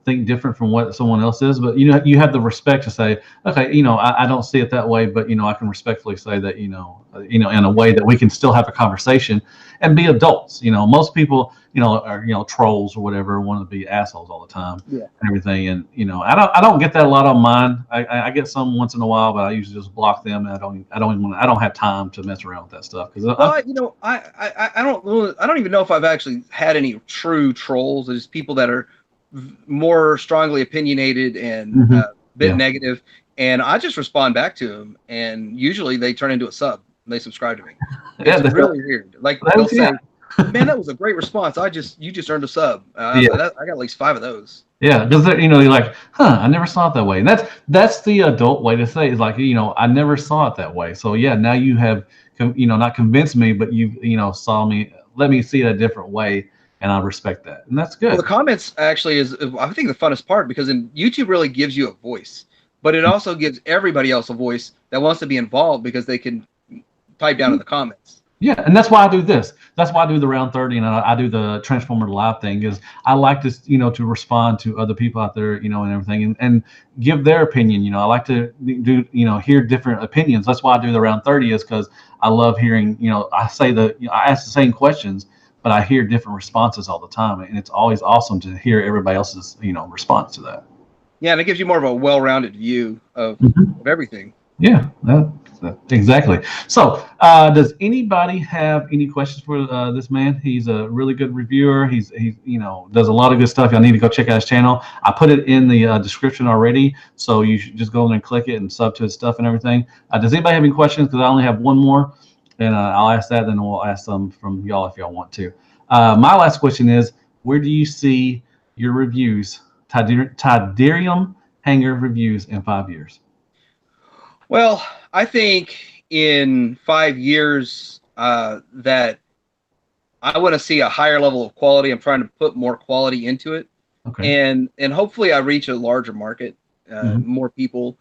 Speaker 1: think different from what someone else is, but you have the respect to say, okay, I don't see it that way, but I can respectfully say that, in a way that we can still have a conversation and be adults. Most people, are, trolls or whatever, want to be assholes all the time
Speaker 2: yeah.
Speaker 1: and everything. And I don't get that a lot on mine. I get some once in a while, but I usually just block them. And I don't have time to mess around with that stuff because
Speaker 2: Well, I don't even know if I've actually had any true trolls. There's people that are more strongly opinionated and
Speaker 1: Mhm.
Speaker 2: a bit
Speaker 1: Yeah,
Speaker 2: negative, and I just respond back to them, and usually they turn into a sub. They subscribe to me.
Speaker 1: yeah,
Speaker 2: It's really weird. Like they'll
Speaker 1: yeah,
Speaker 2: say, "Man, that was a great response. You just earned a sub."
Speaker 1: yeah.
Speaker 2: I got at least 5 of those.
Speaker 1: Yeah, because you're like, I never saw it that way. And that's the adult way to say it. It's like, I never saw it that way. So yeah, now you have, not convinced me, but saw me, let me see it a different way, and I respect that, and that's
Speaker 2: Well, the
Speaker 1: good.
Speaker 2: comments actually is, I think, the funnest part, because YouTube really gives you a voice, but it also gives everybody else a voice that wants to be involved because they can type down in the comments.
Speaker 1: Yeah, and that's why I do this. That's why I do the round 30 and I do the Transformer Live thing is I like to, to respond to other people out there, and everything and give their opinion. I like to do, hear different opinions. That's why I do the round 30 is because I love hearing, I ask the same questions, but I hear different responses all the time. And it's always awesome to hear everybody else's, response to that.
Speaker 2: Yeah, and it gives you more of a well-rounded view
Speaker 1: Mhm.
Speaker 2: of everything.
Speaker 1: Yeah, exactly. So, does anybody have any questions for this man? He's a really good reviewer. He's does a lot of good stuff. Y'all need to go check out his channel. I put it in the description already, so you should just go in there and click it and sub to his stuff and everything. Does anybody have any questions? Because I only have one more, and I'll ask that, then we'll ask some from y'all if y'all want to. My last question is, where do you see your reviews, Tydirium Hanger Reviews, in 5 years?
Speaker 2: Well, I think in 5 years that I want to see a higher level of quality. I'm trying to put more quality into it,
Speaker 1: Okay.
Speaker 2: and hopefully I reach a larger market,
Speaker 1: Mhm.
Speaker 2: more people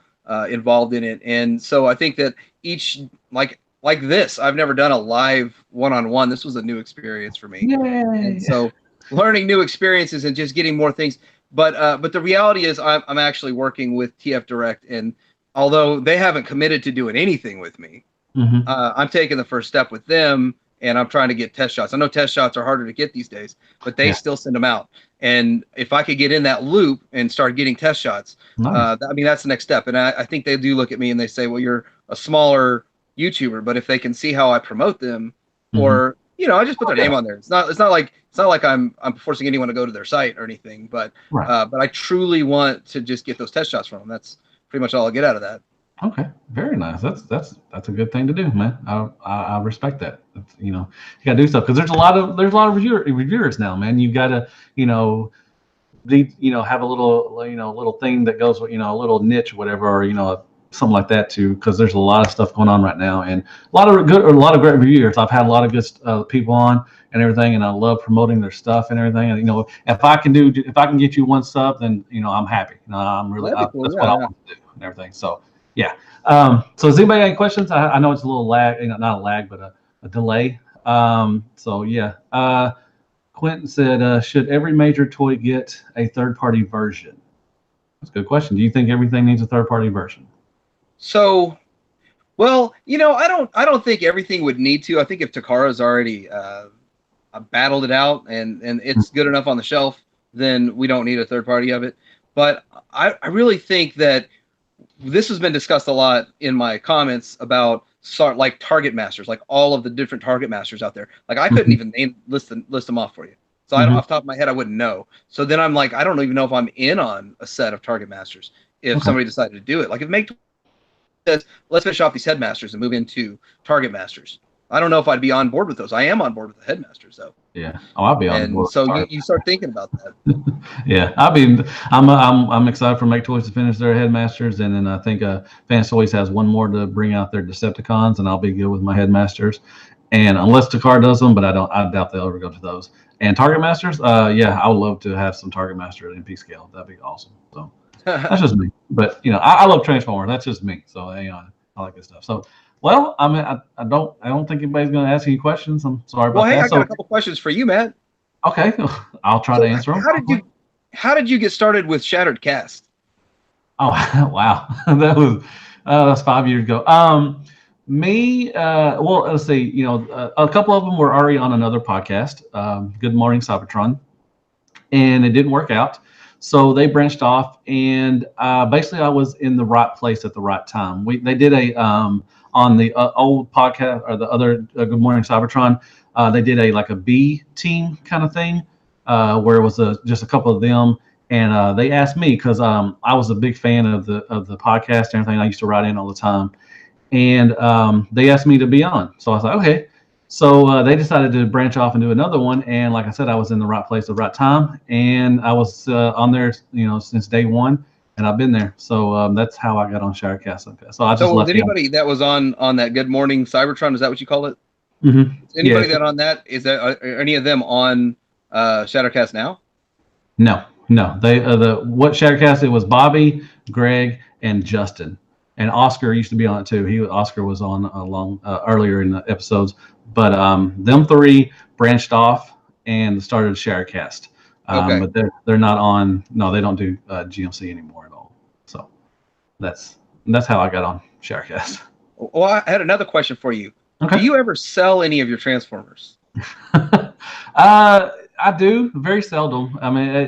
Speaker 2: involved in it. And so I think that each like this, I've never done a live one-on-one. This was a new experience for me, and
Speaker 1: Yay!
Speaker 2: so learning new experiences and just getting more things. But the reality is, I'm actually working with TF Direct, and although they haven't committed to doing anything with me,
Speaker 1: Mm-hmm.
Speaker 2: I'm taking the first step with them, and I'm trying to get test shots. I know test shots are harder to get these days, but they
Speaker 1: Yeah.
Speaker 2: still send them out. And if I could get in that loop and start getting test shots,
Speaker 1: Nice.
Speaker 2: I mean, that's the next step. And I think they do look at me and they say, well, you're a smaller YouTuber, but if they can see how I promote them,
Speaker 1: Mm-hmm.
Speaker 2: or I just put their
Speaker 1: Yeah.
Speaker 2: name on there. It's not like I'm forcing anyone to go to their site or anything, but
Speaker 1: Right.
Speaker 2: but I truly want to just get those test shots from them. That's pretty much all I get out of that.
Speaker 1: Okay, very nice. That's a good thing to do, man. I respect that. You gotta do stuff because there's a lot of reviewers now, man. You gotta you know have a little thing that goes with a little niche or whatever, or something like that too, because there's a lot of stuff going on right now and a lot of great reviewers. I've had a lot of good people on and everything, and I love promoting their stuff and everything. And if I can get you one sub, then I'm happy. I'm really
Speaker 2: That'd be cool.
Speaker 1: that's
Speaker 2: Yeah,
Speaker 1: what I
Speaker 2: yeah.
Speaker 1: want to do and everything. So yeah. So does anybody have any questions? I know it's a little lag, not a lag, but a delay. So yeah. Quentin said, should every major toy get a third-party version? That's a good question. Do you think everything needs a third-party version?
Speaker 2: So, well, I don't think everything would need to. I think if Takara's already battled it out and it's good enough on the shelf, then we don't need a third party of it. But I really think that this has been discussed a lot in my comments about like target masters, like all of the different target masters out there. Like I couldn't even list them off for you. So I don't, off the top of my head, I wouldn't know. So then I'm like, I don't even know if I'm in on a set of target masters if
Speaker 1: Okay.
Speaker 2: somebody decided to do it. Like if Make says, let's finish off these headmasters and move into target masters. I don't know if I'd be on board with those. I am on board with the headmasters though.
Speaker 1: Yeah. Oh, I'll be on
Speaker 2: And
Speaker 1: board.
Speaker 2: so you start thinking about that.
Speaker 1: Yeah, I'm excited for Make Toys to finish their headmasters, and then I think Fantasy Toys has one more to bring out their Decepticons, and I'll be good with my headmasters. And unless Takar does them, but I doubt they'll ever go to those. And Target Masters, yeah, I would love to have some Target Master at MP scale. That'd be awesome. So that's just me. But I love Transformers. That's just me. So I like this stuff. So well, I mean, I don't think anybody's going to ask any questions. I'm sorry about
Speaker 2: Well, hey,
Speaker 1: that.
Speaker 2: I got a couple questions for you, Matt.
Speaker 1: Okay, I'll try to answer them.
Speaker 2: How did you get started with Shattered Cast?
Speaker 1: Oh wow, that's 5 years ago. Well, let's see. A couple of them were already on another podcast, Good Morning Cybertron, and it didn't work out. So they branched off, and basically I was in the right place at the right time. They did a on the old podcast or the other Good Morning Cybertron. They did a B team kind of thing, where it was just a couple of them, and they asked me because I was a big fan of the podcast and everything. I used to write in all the time, and they asked me to be on. So I was like, okay. So they decided to branch off and do another one, and like I said, I was in the right place at the right time, and I was on there, since day one, and I've been there. So that's how I got on Shattercast. So I just left.
Speaker 2: Anybody that was on that Good Morning Cybertron, is that what you call it?
Speaker 1: Mm-hmm.
Speaker 2: Anybody that on that are any of them on Shattercast now?
Speaker 1: No. They what Shattercast, it was Bobby, Greg, and Justin, and Oscar used to be on it too. Oscar was on earlier in the episodes, but them three branched off and started Shattercast.
Speaker 2: Okay.
Speaker 1: But they're not on. No, they don't do GMC anymore at all. So that's how I got on Shattercast.
Speaker 2: Well, I had another question for you.
Speaker 1: Okay.
Speaker 2: Do you ever sell any of your Transformers?
Speaker 1: I do very seldom. I mean,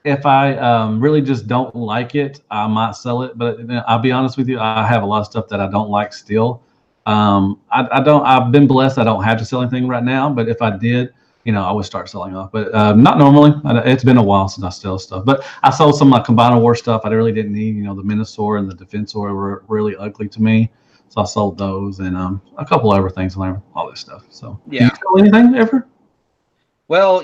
Speaker 1: if I really just don't like it, I might sell it. But I'll be honest with you, I have a lot of stuff that I don't like still. I don't. I've been blessed. I don't have to sell anything right now. But if I did, I would start selling off. But not normally. It's been a while since I sell stuff. But I sold some Combiner War stuff I really didn't need. The Minosaur and the Defensor were really ugly to me. So I sold those and a couple other things and all this stuff. So
Speaker 2: yeah.
Speaker 1: Do you sell anything ever?
Speaker 2: Well,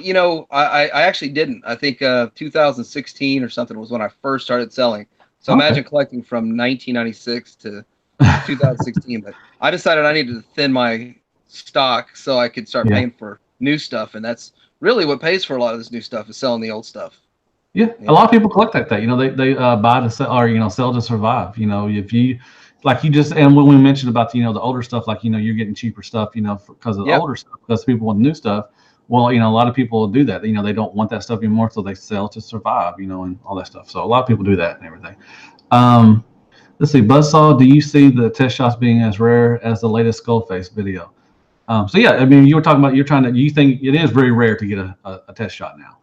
Speaker 2: I actually didn't. I think 2016 or something was when I first started selling. So imagine collecting from 1996 to 2016. But I decided I needed to thin my stock so I could start paying for new stuff. And that's really what pays for a lot of this new stuff is selling the old stuff.
Speaker 1: Yeah, a lot of people collect that. They buy to sell or sell to survive. If you like you just and when we mentioned about the older stuff, like you're getting cheaper stuff because of the older stuff because people want new stuff. Well, a lot of people do that. They don't want that stuff anymore, so they sell to survive. And all that stuff. So a lot of people do that and everything. Um, let's see, Buzzsaw. Do you see the test shots being as rare as the latest Skullface video? So yeah, I mean, you were talking about you think it is very rare to get a test shot now.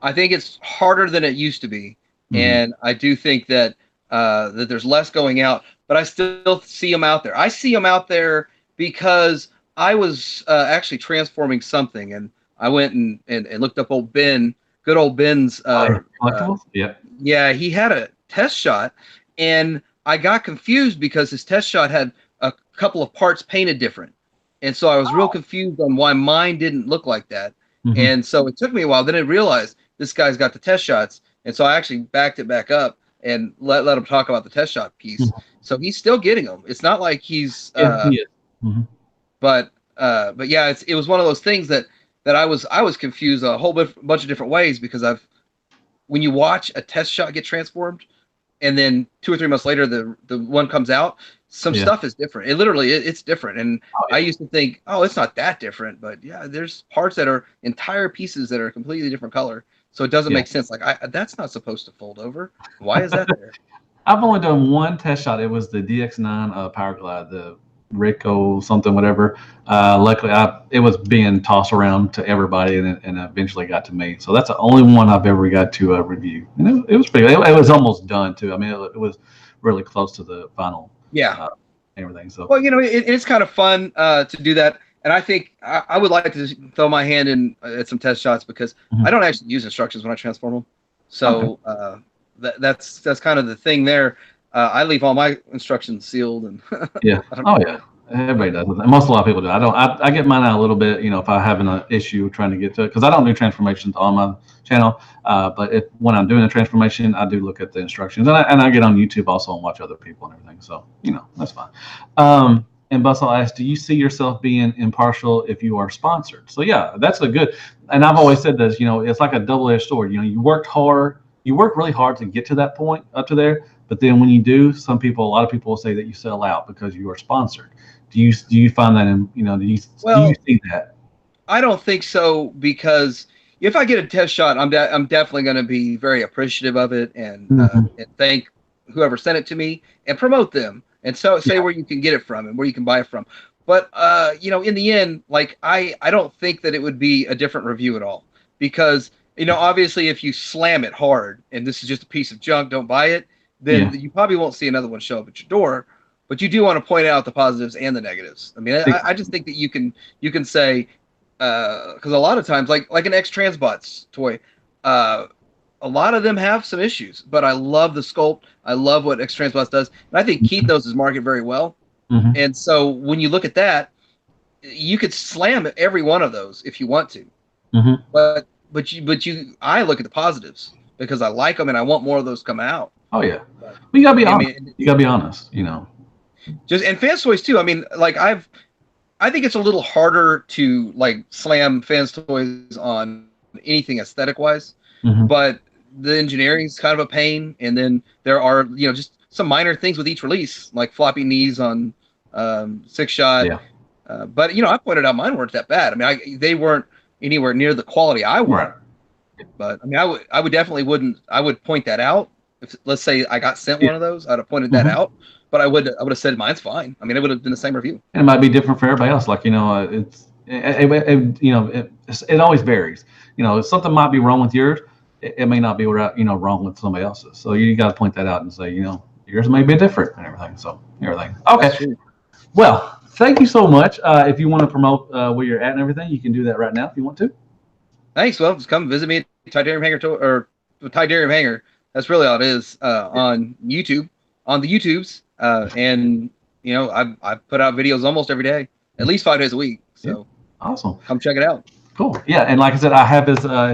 Speaker 2: I think it's harder than it used to be, and I do think that that there's less going out, but I still see them out there. I see them out there because I was actually transforming something, and I went and looked up good old Ben's.
Speaker 1: Collectibles?
Speaker 2: Yeah, he had a test shot, and I got confused because his test shot had a couple of parts painted different, and so I was real confused on why mine didn't look like that. And so it took me a while. Then I realized this guy's got the test shots, and so I actually backed it back up and let him talk about the test shot piece. So he's still getting them. It's not like he's
Speaker 1: he is.
Speaker 2: but yeah, it was one of those things that I was confused a whole bunch of different ways, because when you watch a test shot get transformed and then 2 or 3 months later the one comes out, some stuff is different. It's different. And I used to think, oh, it's not that different, but yeah, there's parts that are entire pieces that are a completely different color. So it doesn't make sense. Like that's not supposed to fold over. Why is that there?
Speaker 1: I've only done one test shot. It was the DX9 Power Glide, the Rico something, whatever. Luckily, it was being tossed around to everybody, and eventually got to me. So that's the only one I've ever got to review. And it was pretty. It was almost done too. I mean, it was really close to the final.
Speaker 2: Yeah.
Speaker 1: Everything. So
Speaker 2: well, it's kind of fun to do that. And I think I would like to throw my hand in at some test shots, because I don't actually use instructions when I transform them. So that's kind of the thing there. I leave all my instructions sealed, and
Speaker 1: yeah. Everybody does. A lot of people do. I get mine out a little bit, if I'm having an issue trying to get to it, because I don't do transformations on my channel. But when I'm doing a transformation, I do look at the instructions, and I get on YouTube also and watch other people and everything. So that's fine. And Bustle asked, do you see yourself being impartial if you are sponsored? So yeah, that's a good. And I've always said this. It's like a double-edged sword. You work really hard to get to that point up to there. But then when you do, a lot of people will say that you sell out because you are sponsored. Do you find that do you see that?
Speaker 2: I don't think so, because if I get a test shot, I'm definitely going to be very appreciative of it, and thank whoever sent it to me and promote them, and so say where you can get it from and where you can buy it from. But in the end, like I don't think that it would be a different review at all, because obviously if you slam it hard and this is just a piece of junk, don't buy it, then you probably won't see another one show up at your door. But you do want to point out the positives and the negatives. I mean, I just think that you can say, because a lot of times, like an X-Transbots toy, a lot of them have some issues. But I love the sculpt. I love what X-Transbots does, and I think Keith knows his market very well. And so when you look at that, you could slam every one of those if you want to. But I look at the positives, because I like them and I want more of those coming out.
Speaker 1: Oh yeah, but you gotta be honest. You gotta be honest.
Speaker 2: And fans toys too. I mean, like I think it's a little harder to like slam fans toys on anything aesthetic wise, but the engineering is kind of a pain. And then there are just some minor things with each release, like floppy knees on 6-shot. Yeah. But I pointed out mine weren't that bad. I mean, they weren't anywhere near the quality I want. Right. But I mean, I would point that out. If, let's say I got sent one of those, I'd have pointed that out. But I would have said mine's fine. I mean, it would have been the same review.
Speaker 1: And it might be different for everybody else. Like it always varies. If something might be wrong with yours, it may not be wrong with somebody else's. So you got to point that out and say, yours may be different and everything. So everything. Okay. Well, thank you so much. If you want to promote where you're at and everything, you can do that right now if you want to.
Speaker 2: Thanks. Well, just come visit me at Tydirium Hanger or Tydirium Hanger. That's really all it is on YouTube, on the YouTubes. And I put out videos almost every day, at least 5 days a week. So
Speaker 1: awesome.
Speaker 2: Come check it out.
Speaker 1: Cool. Yeah. And like I said, I have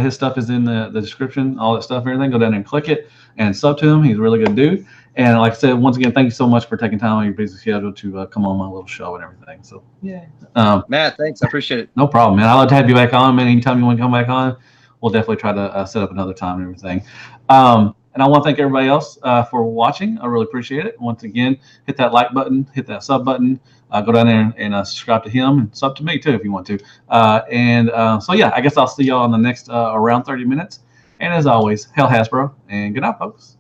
Speaker 1: his stuff is in the description, all that stuff, everything. Go down and click it and sub to him. He's a really good dude. And like I said, once again, thank you so much for taking time on your busy schedule to come on my little show and everything. So yeah.
Speaker 2: Matt, thanks. I appreciate it.
Speaker 1: No problem, man. I'd love to have you back on, man. Anytime you want to come back on, we'll definitely try to set up another time and everything. And And I want to thank everybody else for watching. I really appreciate it. Once again, hit that like button, hit that sub button, go down there and subscribe to him and sub to me too if you want to. So yeah, I guess I'll see y'all in the next around 30 minutes. And as always, Hell Hasbro, and good night, folks.